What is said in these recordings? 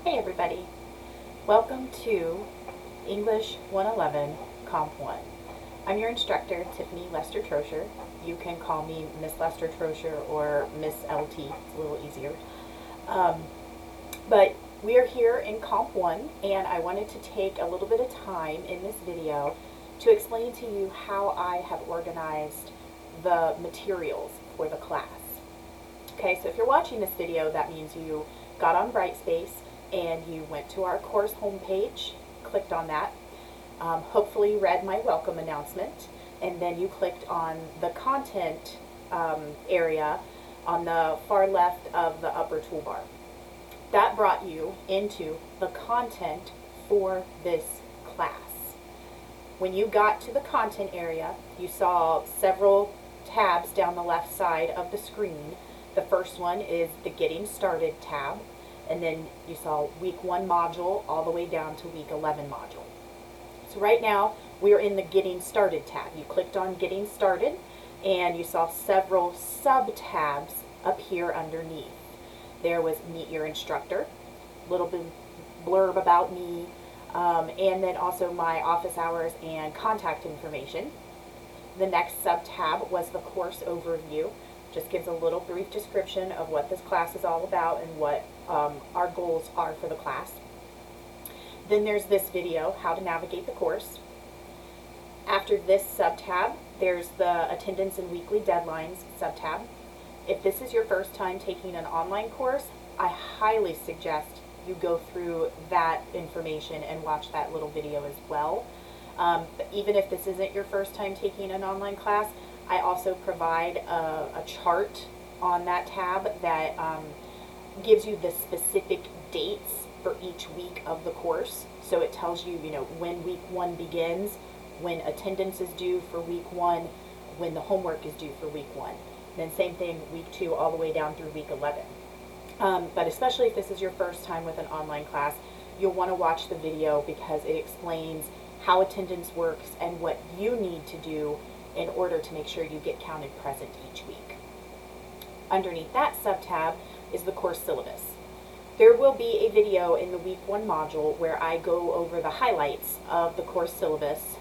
Hey everybody, welcome to English 111 Comp 1. I'm your instructor, Tiffany Lester-Trosher. You can call me Miss Lester-Trosher or Miss LT, it's a little easier. But we are here in Comp 1 and I wanted to take a little bit of time in this video to explain to you how I have organized the materials for the class. Okay, so if you're watching this video, that means you got on Brightspace and you went to our course homepage, clicked on that, hopefully read my welcome announcement, and then you clicked on the content area on the far left of the upper toolbar. That brought you into the content for this class. When you got to the content area, you saw several tabs down the left side of the screen. The first one is the Getting Started tab, and then you saw week 1 module all the way down to week 11 module. So right now we're in the Getting Started tab. You clicked on Getting Started and you saw several sub-tabs appear underneath. There was Meet Your Instructor, little bit blurb about me, and then also my office hours and contact information. The next sub-tab was the Course Overview. Just gives a little brief description of what this class is all about and what our goals are for the class. Then there's this video, How to Navigate the Course. After this sub-tab, there's the Attendance and Weekly Deadlines sub-tab. If this is your first time taking an online course, I highly suggest you go through that information and watch that little video as well. But even if this isn't your first time taking an online class, I also provide a chart on that tab that gives you the specific dates for each week of the course. So it tells you, when week 1 begins, when attendance is due for week 1, when the homework is due for week 1. And then same thing, week 2 all the way down through week 11. But especially if this is your first time with an online class, you'll want to watch the video because it explains how attendance works and what you need to do in order to make sure you get counted present each week. Underneath that sub-tab is the course syllabus. There will be a video in the week 1 module where I go over the highlights of the course syllabus,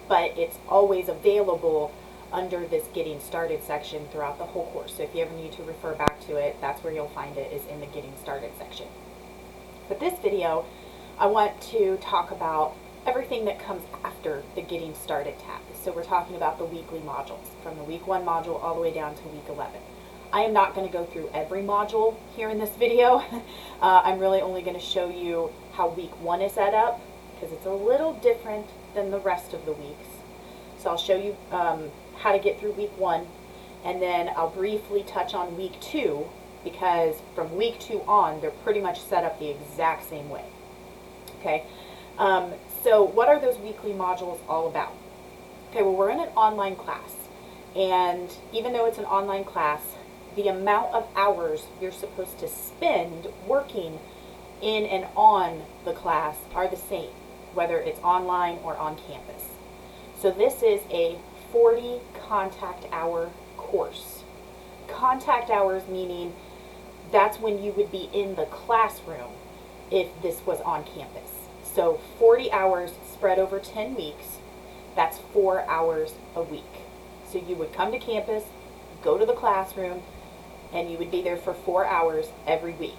but it's always available under this Getting Started section throughout the whole course. So if you ever need to refer back to it, that's where you'll find it, is in the Getting Started section. But this video, I want to talk about everything that comes after the Getting Started tab. So we're talking about the weekly modules, from the week 1 module all the way down to week 11. I am not going to go through every module here in this video. I'm really only going to show you how week 1 is set up, because it's a little different than the rest of the weeks. So I'll show you how to get through week 1, and then I'll briefly touch on week 2, because from week 2 on, they're pretty much set up the exact same way. Okay. So what are those weekly modules all about? Okay, well, we're in an online class, and even though it's an online class, the amount of hours you're supposed to spend working in and on the class are the same, whether it's online or on campus. So this is a 40 contact hour course. Contact hours meaning that's when you would be in the classroom if this was on campus. So 40 hours spread over 10 weeks, that's 4 hours a week. So you would come to campus, go to the classroom, and you would be there for 4 hours every week.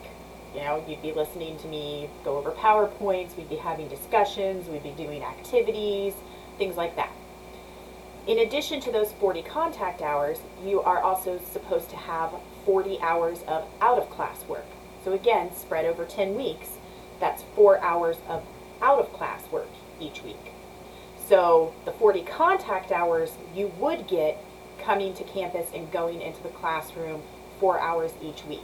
You'd be listening to me go over PowerPoints, we'd be having discussions, we'd be doing activities, things like that. In addition to those 40 contact hours, you are also supposed to have 40 hours of out-of-class work. So again, spread over 10 weeks, that's 4 hours of out-of-class work each week. So the 40 contact hours you would get coming to campus and going into the classroom 4 hours each week.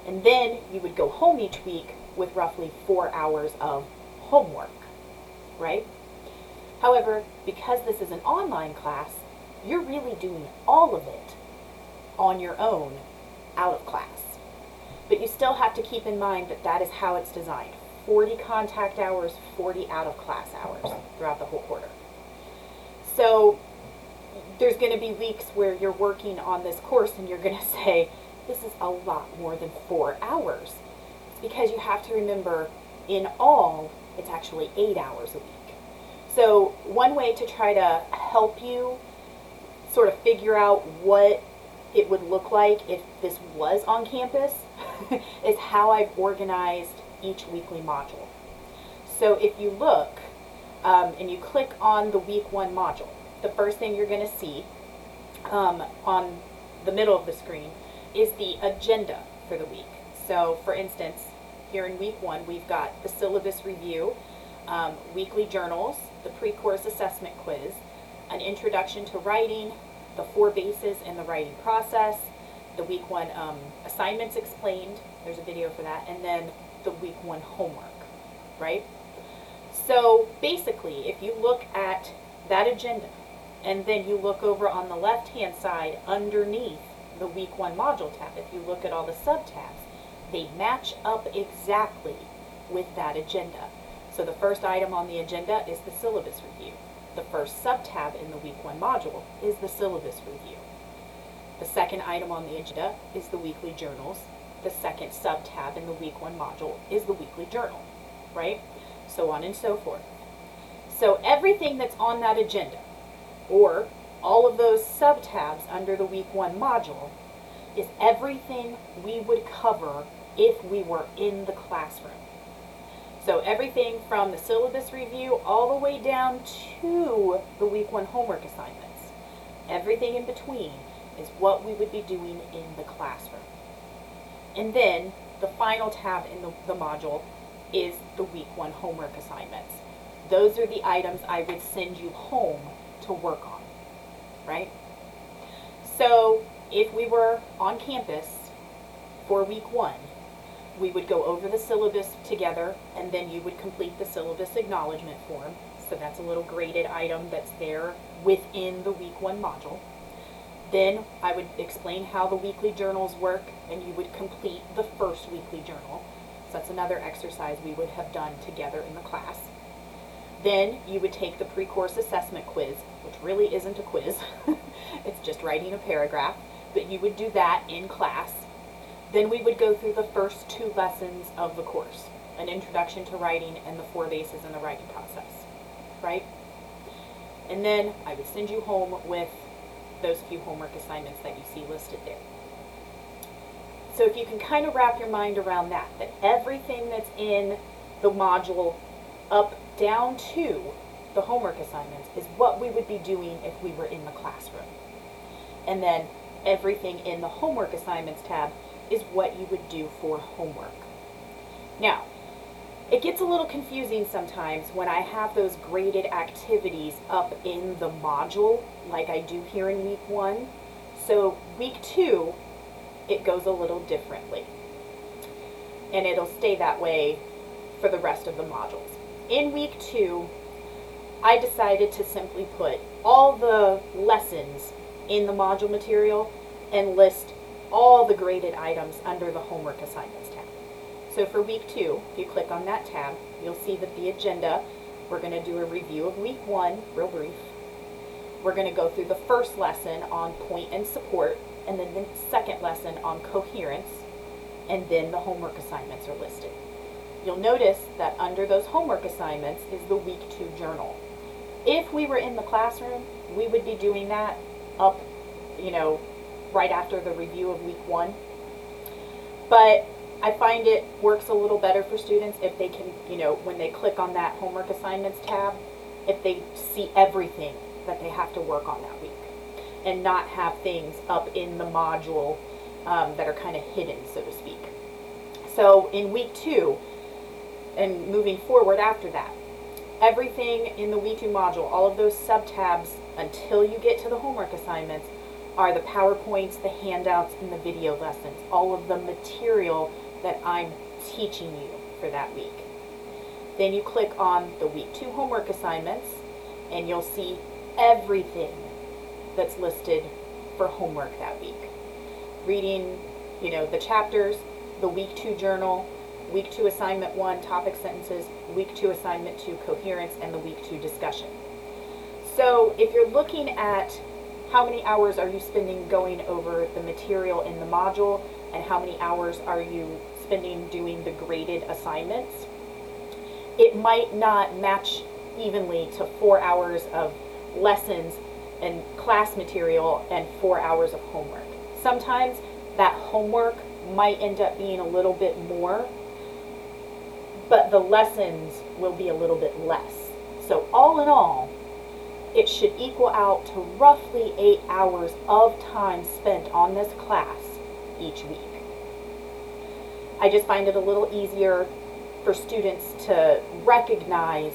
And then you would go home each week with roughly 4 hours of homework, right? However, because this is an online class, you're really doing all of it on your own out of class. But you still have to keep in mind that that is how it's designed. 40 contact hours, 40 out-of-class hours throughout the whole quarter. So there's going to be weeks where you're working on this course and you're going to say, this is a lot more than 4 hours. It's because you have to remember In all, it's actually 8 hours a week. So one way to try to help you sort of figure out what it would look like if this was on campus is how I've organized each weekly module. So if you look and you click on the week 1 module, the first thing you're going to see on the middle of the screen is the agenda for the week. So for instance, here in week 1, we've got the syllabus review, weekly journals, the pre-course assessment quiz, an introduction to writing, the 4 bases in the writing process, the week 1 assignments explained, there's a video for that, and then the week 1 homework, right? So basically, if you look at that agenda, and then you look over on the left-hand side underneath the week 1 module tab, if you look at all the sub-tabs, they match up exactly with that agenda. So the first item on the agenda is the syllabus review. The first sub-tab in the week 1 module is the syllabus review. The second item on the agenda is the weekly journals. The second sub-tab in the week 1 module is the weekly journal, right? So on and so forth. So everything that's on that agenda, or all of those sub-tabs under the week 1 module, is everything we would cover if we were in the classroom. So everything from the syllabus review all the way down to the week 1 homework assignments. Everything in between is what we would be doing in the classroom. And then the final tab in the module is the week 1 homework assignments. Those are the items I would send you home to work on, right? So if we were on campus for week 1, we would go over the syllabus together, and then you would complete the syllabus acknowledgement form. So that's a little graded item that's there within the week 1 module. Then I would explain how the weekly journals work, and you would complete the first weekly journal. So that's another exercise we would have done together in the class. Then you would take the pre-course assessment quiz, which really isn't a quiz. It's just writing a paragraph, but you would do that in class. Then we would go through the first 2 lessons of the course, an introduction to writing and the 4 bases in the writing process, right? And then I would send you home with those few homework assignments that you see listed there. So if you can kind of wrap your mind around that everything that's in the module up down to the homework assignments is what we would be doing if we were in the classroom. And then everything in the homework assignments tab is what you would do for homework. Now, it gets a little confusing sometimes when I have those graded activities up in the module, like I do here in week 1. So week 2, it goes a little differently. And it'll stay that way for the rest of the modules. In week 2, I decided to simply put all the lessons in the module material and list all the graded items under the homework assignments tab. So for week 2, if you click on that tab, you'll see that the agenda, we're going to do a review of week 1, real brief. We're going to go through the first lesson on point and support, and then the second lesson on coherence, and then the homework assignments are listed. You'll notice that under those homework assignments is the week 2 journal. If we were in the classroom, we would be doing that up, right after the review of week 1. But I find it works a little better for students if they can, when they click on that homework assignments tab, if they see everything that they have to work on that week and not have things up in the module that are kind of hidden, so to speak. So in week 2 and moving forward after that, everything in the week 2 module, all of those sub-tabs until you get to the homework assignments are the PowerPoints, the handouts, and the video lessons, all of the material that I'm teaching you for that week. Then you click on the week 2 homework assignments, and you'll see everything that's listed for homework that week. Reading, the chapters, the week 2 journal, week 2 assignment 1 topic sentences, week 2 assignment 2 coherence, and the week 2 discussion. So if you're looking at how many hours are you spending going over the material in the module, and how many hours are you spending doing the graded assignments, it might not match evenly to 4 hours of lessons and class material and 4 hours of homework. Sometimes that homework might end up being a little bit more, but the lessons will be a little bit less. So all in all, it should equal out to roughly 8 hours of time spent on this class each week. I just find it a little easier for students to recognize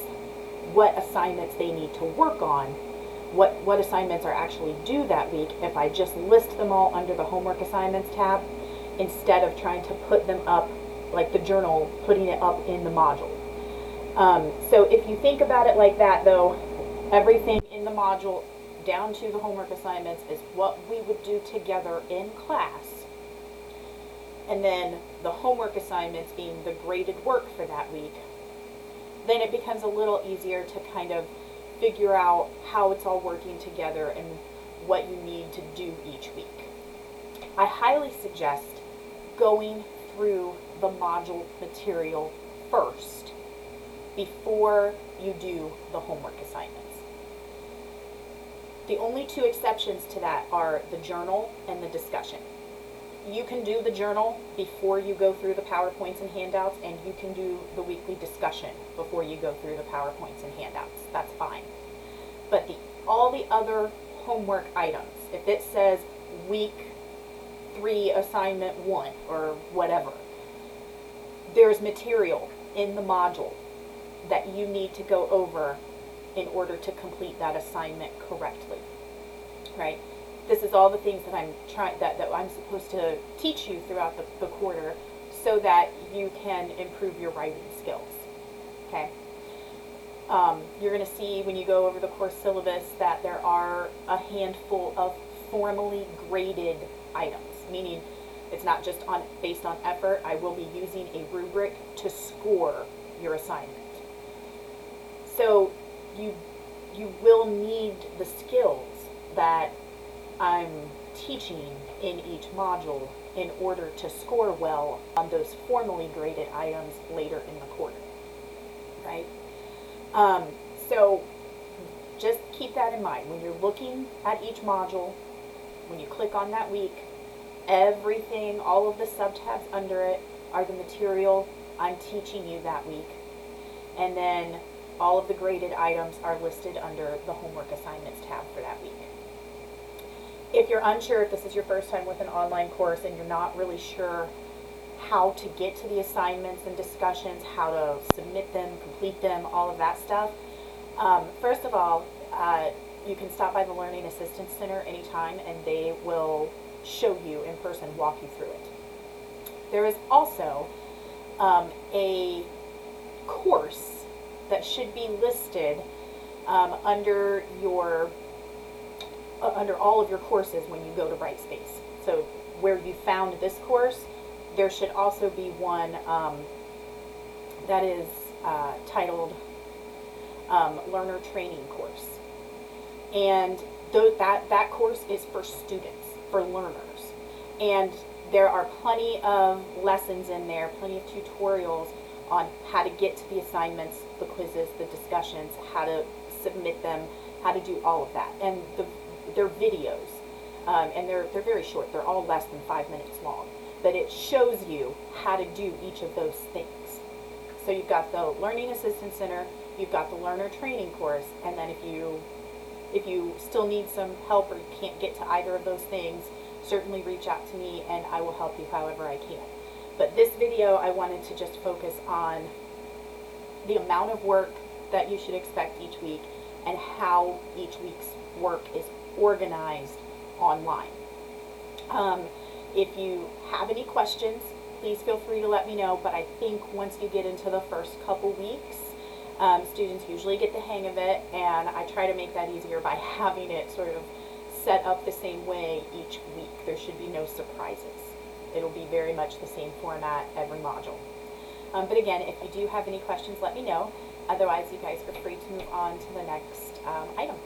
what assignments they need to work on, what assignments are actually due that week, if I just list them all under the homework assignments tab instead of trying to put them up like the journal, putting it up in the module. So if you think about it like that though, everything in the module down to the homework assignments is what we would do together in class, and then the homework assignments being the graded work for that week, then it becomes a little easier to kind of figure out how it's all working together and what you need to do each week. I highly suggest going through the module material first before you do the homework assignments. The only two exceptions to that are the journal and the discussion. You can do the journal before you go through the PowerPoints and handouts, and you can do the weekly discussion before you go through the PowerPoints and handouts. That's fine. But all the other homework items, if it says week 3 assignment 1 or whatever, there's material in the module that you need to go over in order to complete that assignment correctly, right? This is all the things that I'm supposed to teach you throughout the quarter so that you can improve your writing skills, okay? You're going to see when you go over the course syllabus that there are a handful of formally graded items, meaning it's not just based on effort. I will be using a rubric to score your assignment. So you will need the skills that I'm teaching in each module in order to score well on those formally graded items later in the quarter, right? So just keep that in mind. When you're looking at each module, when you click on that week, everything, all of the subtabs under it are the material I'm teaching you that week. And then all of the graded items are listed under the homework assignments tab for that week. If you're unsure, if this is your first time with an online course and you're not really sure how to get to the assignments and discussions, how to submit them, complete them, all of that stuff, first of all, you can stop by the Learning Assistance Center anytime and they will show you in person, walk you through it. There is also a course that should be listed under all of your courses when you go to Brightspace. So where you found this course, there should also be one that is titled Learner Training Course. And that course is for students, for learners. And there are plenty of lessons in there, plenty of tutorials on how to get to the assignments, the quizzes, the discussions, how to submit them, how to do all of that. And they're videos, and they're very short. They're all less than 5 minutes long. But it shows you how to do each of those things. So you've got the Learning Assistance Center, you've got the Learner Training Course, and then if you still need some help or you can't get to either of those things, certainly reach out to me and I will help you however I can. But this video, I wanted to just focus on the amount of work that you should expect each week and how each week's work is organized online. If you have any questions, please feel free to let me know, but I think once you get into the first couple weeks, students usually get the hang of it, and I try to make that easier by having it sort of set up the same way each week. There should be no surprises. It'll be very much the same format every module. But again, if you do have any questions, let me know. Otherwise, you guys are free to move on to the next item.